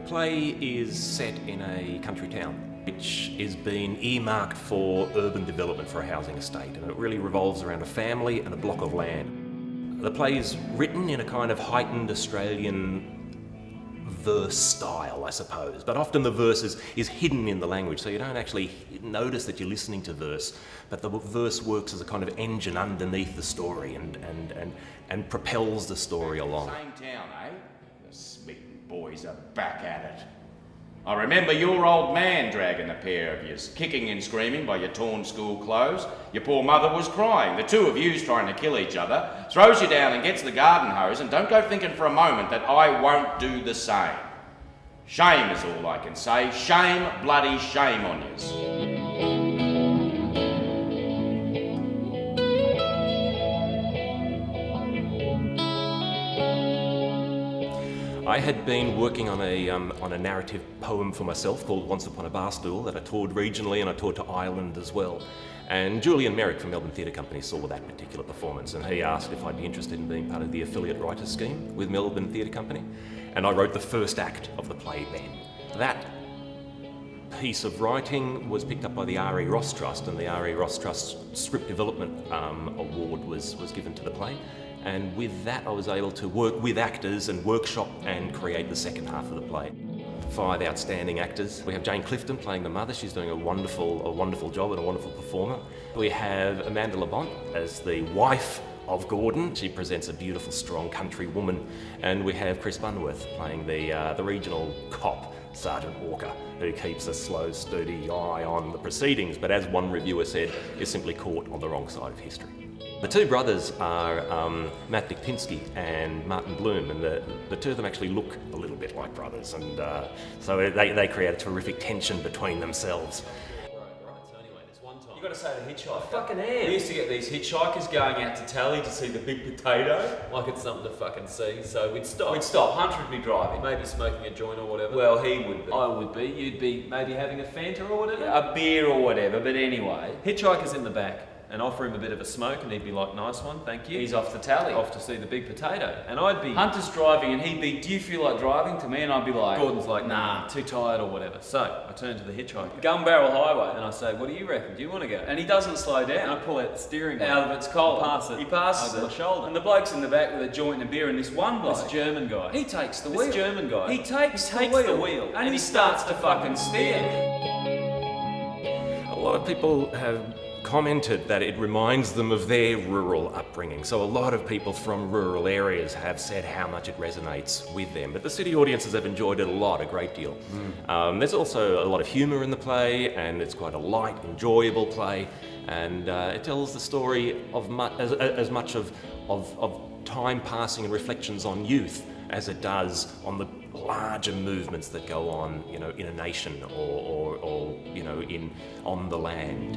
play is set in a country town, which is being earmarked for urban development for a housing estate, and it really revolves around a family and a block of land. The play is written in a kind of heightened Australian verse style, I suppose, but often the verse is hidden in the language, so you don't actually notice that you're listening to verse, but the verse works as a kind of engine underneath the story and propels the story along. Same town, eh? The smitten boys are back at it. I remember your old man dragging the pair of yous, kicking and screaming by your torn school clothes. Your poor mother was crying. The two of yous trying to kill each other. Throws you down and gets the garden hose, and don't go thinking for a moment that I won't do the same. Shame is all I can say. Shame, bloody shame on yous. I had been working on a narrative poem for myself called Once Upon a Barstool that I toured regionally, and I toured to Ireland as well. And Julian Merrick from Melbourne Theatre Company saw that particular performance, and he asked if I'd be interested in being part of the affiliate writers scheme with Melbourne Theatre Company. And I wrote the first act of the play then. That piece of writing was picked up by the R.E. Ross Trust, and the R.E. Ross Trust Script Development Award was given to the play. And with that I was able to work with actors and workshop and create the second half of the play. 5 outstanding actors. We have Jane Clifton playing the mother. She's doing a wonderful job and a wonderful performer. We have Amanda Labont as the wife of Gordon. She presents a beautiful, strong country woman. And we have Chris Bunworth playing the regional cop, Sergeant Walker, who keeps a slow, sturdy eye on the proceedings, but as one reviewer said, is simply caught on the wrong side of history. The two brothers are Matt Dikpinski and Martin Bloom, and the two of them actually look a little bit like brothers, and so they create a terrific tension between themselves. Right, so anyway, there's one time. You got to say the hitchhiker. I fucking am. We used to get these hitchhikers going out to Tally to see the big potato. Like it's something to fucking see, so we'd stop. We'd stop. Hunter would be driving. Maybe smoking a joint or whatever. Well, he would be. I would be. You'd be maybe having a Fanta or whatever. A beer or whatever, but anyway. Hitchhiker's in the back and offer him a bit of a smoke, and he'd be like, "Nice one, thank you." He's off to Tally. Off to see the big potato. And I'd be... Hunter's driving and he'd be, "Do you feel like driving?" to me, and I'd be like... Gordon's like, "Nah, too tired," or whatever. So I turn to the hitchhiker. Gun Barrel Highway. And I say, "What do you reckon? Do you want to go?" And he doesn't slow And I down. pull out the steering wheel. Out of its collar. Pass it. He passes over it. my shoulder. And the bloke's in the back with a joint and a beer, and this one bloke... This German guy. He takes the This wheel. German guy. He takes He takes the wheel. And he starts to fucking steer. A lot of people have commented that it reminds them of their rural upbringing. So a lot of people from rural areas have said how much it resonates with them. But the city audiences have enjoyed it a great deal. There's also a lot of humour in the play, and it's quite a light, enjoyable play. And it tells the story of as much of time passing and reflections on youth as it does on the larger movements that go on, in a nation or on the land.